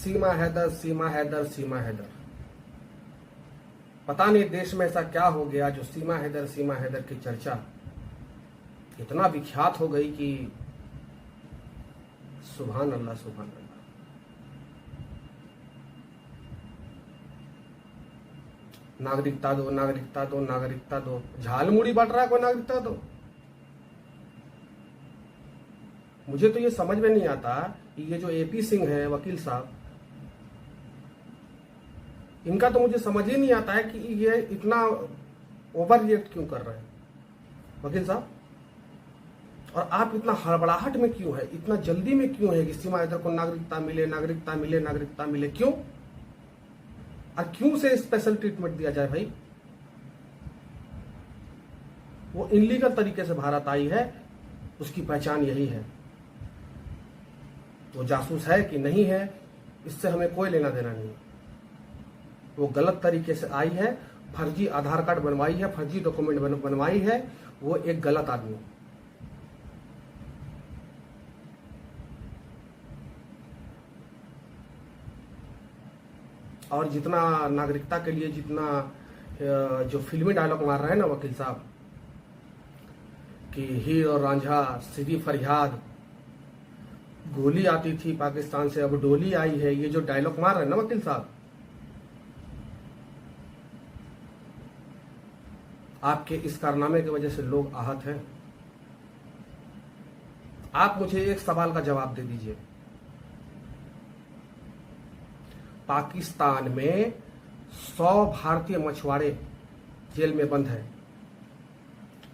सीमा हैदर, सीमा हैदर, सीमा हैदर। पता नहीं देश में ऐसा क्या हो गया जो सीमा हैदर की चर्चा इतना विख्यात हो गई कि सुभान अल्लाह, सुभान अल्लाह। नागरिकता दो, नागरिकता दो, नागरिकता दो, झालमुड़ी बट रहा है, कोई नागरिकता दो। मुझे तो ये समझ में नहीं आता कि ये जो एपी सिंह है वकील साहब, इनका तो मुझे समझ ही नहीं आता है कि ये इतना ओवर रिएक्ट क्यों कर रहे हैं वकील साहब। और आप इतना हड़बड़ाहट में क्यों है, इतना जल्दी में क्यों है कि सीमा हैदर को नागरिकता मिले, नागरिकता मिले, नागरिकता मिले, क्यों? और क्यों से स्पेशल ट्रीटमेंट दिया जाए भाई? वो इनलीगल तरीके से भारत आई है, उसकी पहचान यही है। वो जासूस है कि नहीं है, इससे हमें कोई लेना देना नहीं। वो गलत तरीके से आई है, फर्जी आधार कार्ड बनवाई है, फर्जी डॉक्यूमेंट बनवाई है, वो एक गलत आदमी। और जितना नागरिकता के लिए जितना जो फिल्मी डायलॉग मार रहे हैं ना वकील साहब कि हीर और रांझा, सीधी फरियाद, गोली आती थी पाकिस्तान से अब डोली आई है, ये जो डायलॉग मार रहे हैं ना वकील साहब, आपके इस कारनामे की वजह से लोग आहत हैं। आप मुझे एक सवाल का जवाब दे दीजिए। पाकिस्तान में 100 भारतीय मछुआरे जेल में बंद हैं।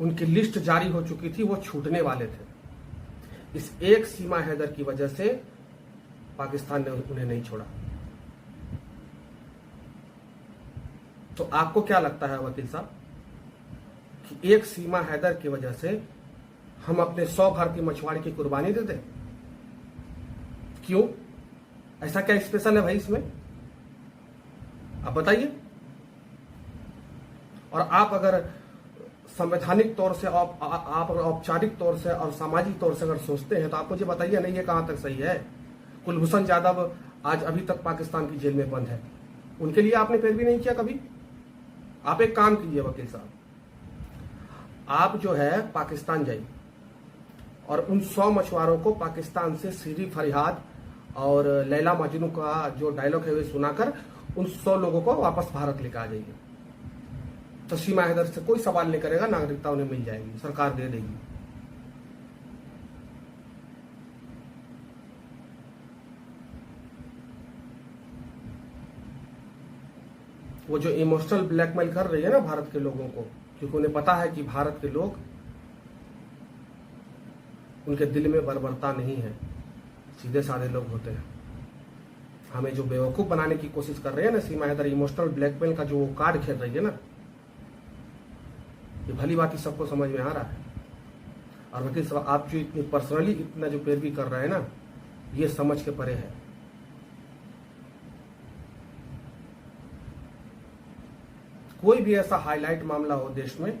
उनकी लिस्ट जारी हो चुकी थी, वो छूटने वाले थे। इस एक सीमा हैदर की वजह से पाकिस्तान ने उन्हें नहीं छोड़ा। तो आपको क्या लगता है वकील साहब कि एक सीमा हैदर की वजह से हम अपने 100 भारतीय मछुआरे की कुर्बानी दे दें? क्यों? ऐसा क्या स्पेशल है भाई इसमें? आप बताइए। और आप अगर संवैधानिक तौर से, आप औपचारिक तौर से और सामाजिक तौर से अगर सोचते हैं तो आप मुझे बताइए नहीं, ये कहां तक सही है? कुलभूषण जाधव आज अभी तक पाकिस्तान की जेल में बंद है, उनके लिए आपने पैरवी नहीं किया कभी? आप एक काम कीजिए वकील साहब, आप जो है पाकिस्तान जाइए और उन 100 मछुआरों को पाकिस्तान से सीधी फरियाद और लैला मजनू का जो डायलॉग है वे सुनाकर उन 100 लोगों को वापस भारत लेकर आ जाइए। तो सीमा हैदर से कोई सवाल नहीं करेगा, नागरिकता उन्हें मिल जाएगी, सरकार दे देगी। वो जो इमोशनल ब्लैकमेल कर रही है ना भारत के लोगों को, क्योंकि उन्हें पता है कि भारत के लोग, उनके दिल में बर्बरता नहीं है, सीधे साधे लोग होते हैं। हमें जो बेवकूफ बनाने की कोशिश कर रहे हैं ना सीमा हैदर, इमोशनल ब्लैकमेल का जो कार्ड खेल रही है ना, ये भली बात ही सबको समझ में आ रहा है। और वकील साहब आप जो इतनी पर्सनली इतना जो पैरवी कर रहे हैं ना, ये समझ के परे है। कोई भी ऐसा हाईलाइट मामला हो देश में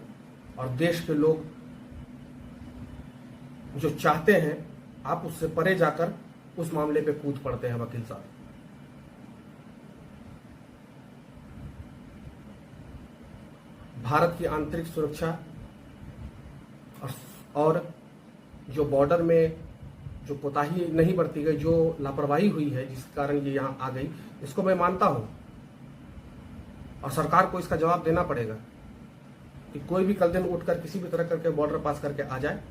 और देश के लोग जो चाहते हैं, आप उससे परे जाकर उस मामले पे कूद पड़ते हैं वकील साहब। भारत की आंतरिक सुरक्षा और जो बॉर्डर में जो कोताही नहीं बरती गई, जो लापरवाही हुई है जिस कारण ये यहां आ गई, इसको मैं मानता हूं और सरकार को इसका जवाब देना पड़ेगा कि कोई भी कल दिन उठकर किसी भी तरह करके बॉर्डर पास करके आ जाए।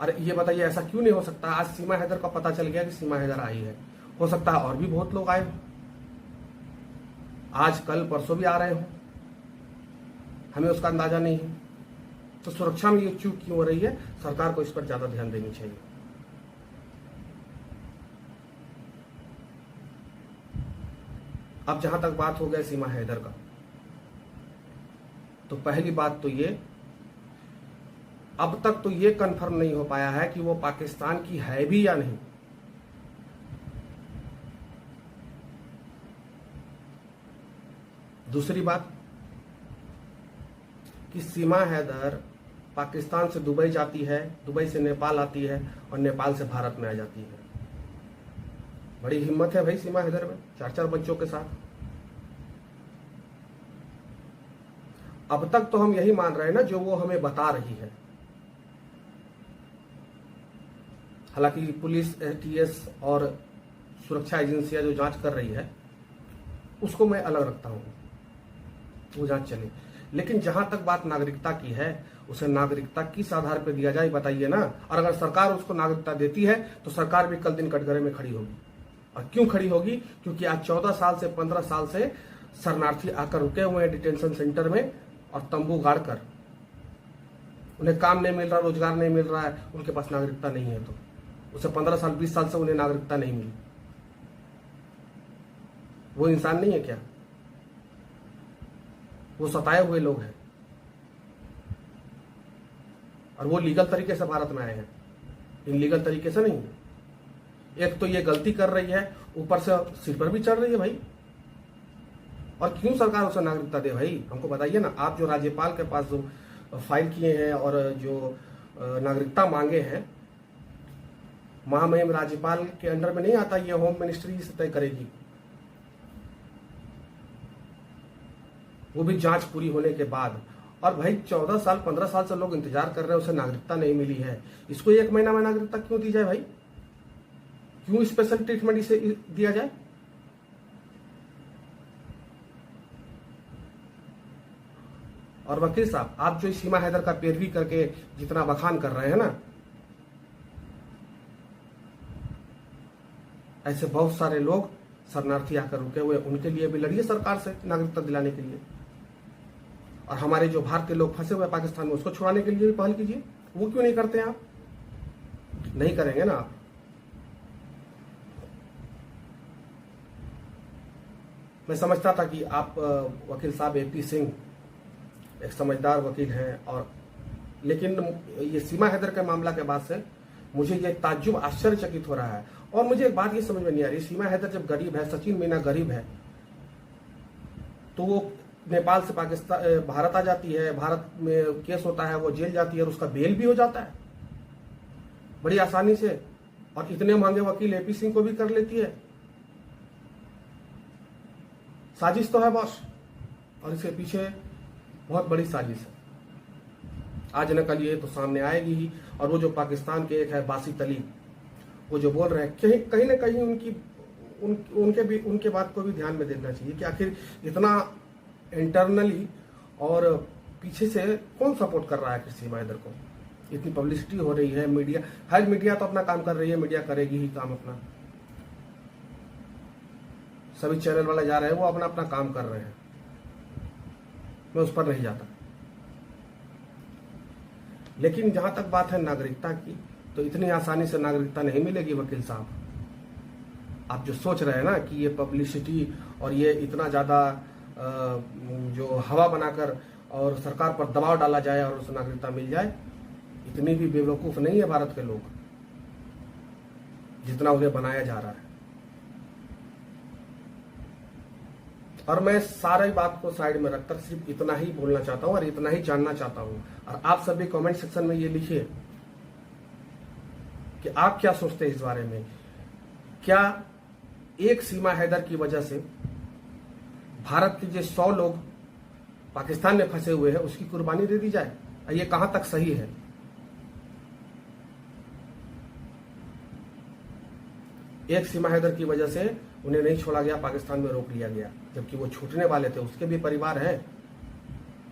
अरे ये बताइए, ऐसा क्यों नहीं हो सकता? आज सीमा हैदर का पता चल गया कि सीमा हैदर आई है, हो सकता है और भी बहुत लोग आए, आज कल परसों भी आ रहे हो, हमें उसका अंदाजा नहीं है। तो सुरक्षा में ये चूक क्यों हो रही है? सरकार को इस पर ज्यादा ध्यान देनी चाहिए। अब जहां तक बात हो गई सीमा हैदर का, तो पहली बात तो ये, अब तक तो ये कंफर्म नहीं हो पाया है कि वो पाकिस्तान की है भी या नहीं। दूसरी बात कि सीमा हैदर पाकिस्तान से दुबई जाती है, दुबई से नेपाल आती है और नेपाल से भारत में आ जाती है। बड़ी हिम्मत है भाई सीमा हैदर में, 4-4 बच्चों के साथ। अब तक तो हम यही मान रहे हैं ना जो वो हमें बता रही है। हालांकि पुलिस, एटीएस और सुरक्षा एजेंसियां जो जांच कर रही है उसको मैं अलग रखता हूं, वो जांच चले। लेकिन जहां तक बात नागरिकता की है, उसे नागरिकता किस आधार पर दिया जाए बताइए ना। और अगर सरकार उसको नागरिकता देती है तो सरकार भी कल दिन कटघरे में खड़ी होगी। और क्यों खड़ी होगी? क्योंकि आज 14 साल से 15 साल से शरणार्थी आकर रुके हुए हैं डिटेंशन सेंटर में और तंबू गाड़कर। उन्हें काम नहीं मिल रहा, रोजगार नहीं मिल रहा है, उनके पास नागरिकता नहीं है। तो उसे 15 साल 20 साल से उन्हें नागरिकता नहीं मिली। वो इंसान नहीं है क्या? वो सताए हुए लोग हैं और वो लीगल तरीके से भारत में आए हैं, इनलीगल तरीके से नहीं। एक तो ये गलती कर रही है, ऊपर से सिर पर भी चढ़ रही है भाई। और क्यों सरकार उसे नागरिकता दे भाई? हमको बताइए ना। आप जो राज्यपाल के पास जो फाइल किए हैं और जो नागरिकता मांगे हैं, महामहिम राज्यपाल के अंडर में नहीं आता, ये होम मिनिस्ट्री से तय करेगी। वो भी जांच पूरी होने के बाद। और भाई 14 साल 15 साल से लोग इंतजार कर रहे हैं, उसे नागरिकता नहीं मिली है। इसको 1 महीना में नागरिकता क्यों दी जाए भाई? क्यों स्पेशल ट्रीटमेंट इसे दिया जाए? और वकील साहब, आप जो सीमा हैदर का पैरवी करके जितना बखान कर रहे हैं ना, ऐसे बहुत सारे लोग शरणार्थी आकर रुके हुए, उनके लिए भी लड़िए सरकार से नागरिकता दिलाने के लिए। और हमारे जो भारतीय लोग फंसे हुए पाकिस्तान में, उसको छुड़ाने के लिए भी पहल कीजिए। वो क्यों नहीं करते हैं आप? नहीं करेंगे ना आप। मैं समझता था कि आप वकील साहब एपी सिंह एक समझदार वकील हैं, और लेकिन ये सीमा हैदर के मामला के बाद से मुझे ये ताज्जुब, आश्चर्यचकित हो रहा है। और मुझे एक बात ये समझ में नहीं आ रही, सीमा हैदर जब गरीब है, सचिन मीना गरीब है, तो वो नेपाल से पाकिस्तान भारत आ जाती है, भारत में केस होता है, वो जेल जाती है और उसका बेल भी हो जाता है बड़ी आसानी से। और इतने महंगे वकील एपी सिंह को भी कर लेती है। साजिश तो है बॉस, और इसके पीछे बहुत बड़ी साजिश है। आज न कल ये तो सामने आएगी ही। और वो जो पाकिस्तान के एक है बासित अली, वो जो बोल रहे हैं, कहीं ना कहीं उनके बात को भी ध्यान में देखना चाहिए कि आखिर इतना इंटरनली और पीछे से कौन सपोर्ट कर रहा है सीमा हैदर को। इतनी पब्लिसिटी हो रही है, मीडिया, हर मीडिया तो अपना काम कर रही है, मीडिया करेगी ही काम अपना। सभी चैनल वाले जा रहे हैं, वो अपना अपना काम कर रहे हैं, मैं उस पर नहीं जाता। लेकिन जहां तक बात है नागरिकता की, तो इतनी आसानी से नागरिकता नहीं मिलेगी वकील साहब। आप जो सोच रहे हैं ना कि ये पब्लिसिटी और ये इतना ज्यादा जो हवा बनाकर और सरकार पर दबाव डाला जाए और उसे नागरिकता मिल जाए, इतनी भी बेवकूफ नहीं है भारत के लोग जितना उन्हें बनाया जा रहा है। और मैं सारी बात को साइड में रखकर सिर्फ इतना ही बोलना चाहता हूं और इतना ही जानना चाहता हूं। और आप सभी कमेंट सेक्शन में ये लिखिए कि आप क्या सोचते हैं इस बारे में। क्या एक सीमा हैदर की वजह से भारत के जो 100 लोग पाकिस्तान में फंसे हुए हैं, उसकी कुर्बानी दे दी जाए? ये कहां तक सही है? एक सीमा हैदर की वजह से उन्हें नहीं छोड़ा गया, पाकिस्तान में रोक लिया गया, जबकि वो छूटने वाले थे, उसके भी परिवार हैं,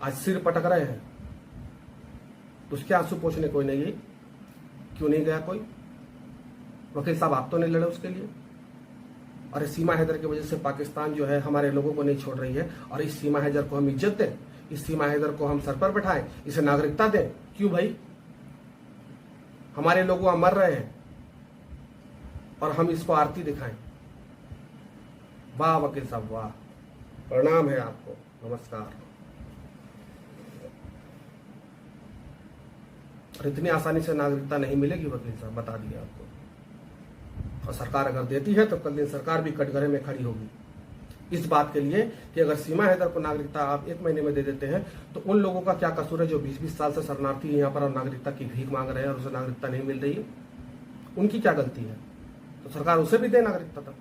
आज सिर पटक रहे हैं, उसके आंसू पोंछने कोई नहीं गई। क्यों नहीं गया कोई? वकील साहब, आप तो नहीं लड़े उसके लिए। और इस सीमा हैदर की वजह से पाकिस्तान जो है हमारे लोगों को नहीं छोड़ रही है। और इस सीमा हैदर को हम इज्जत दें, इस सीमा हैदर को हम सर पर बैठाएं, इसे नागरिकता दें? क्यों भाई? हमारे लोग वहां मर रहे हैं और हम इसको आरती दिखाएं? वाह वकील साहब वाह, प्रणाम है आपको, नमस्कार। और इतनी आसानी से नागरिकता नहीं मिलेगी वकील साहब, बता दिया आपको। और सरकार अगर देती है तो कल दिन सरकार भी कटघरे में खड़ी होगी इस बात के लिए कि अगर सीमा हैदर को नागरिकता आप 1 महीने में दे देते हैं तो उन लोगों का क्या कसूर है जो 20-20 साल से शरणार्थी यहाँ पर और नागरिकता की भीख मांग रहे हैं और उसे नागरिकता नहीं मिल रही है? उनकी क्या गलती है? तो सरकार उसे भी दे नागरिकता तब।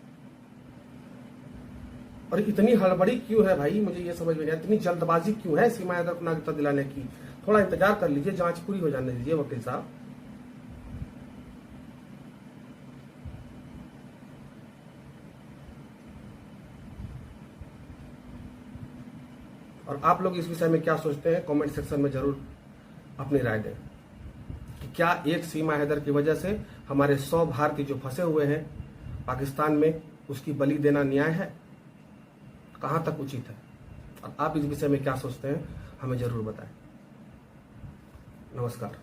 और इतनी हड़बड़ी क्यों है भाई, मुझे ये समझ में नहीं, इतनी जल्दबाजी क्यों है सीमा हैदर को नागरिकता दिलाने की? थोड़ा इंतजार कर लीजिए, जांच पूरी हो जाने दीजिए वकील साहब। और आप लोग इस विषय में क्या सोचते हैं, कमेंट सेक्शन में जरूर अपनी राय दें कि क्या एक सीमा हैदर की वजह से हमारे 100 भारतीय जो फंसे हुए हैं पाकिस्तान में, उसकी बलि देना न्याय है, कहां तक उचित है? और आप इस विषय में क्या सोचते हैं, हमें जरूर बताएं। नमस्कार।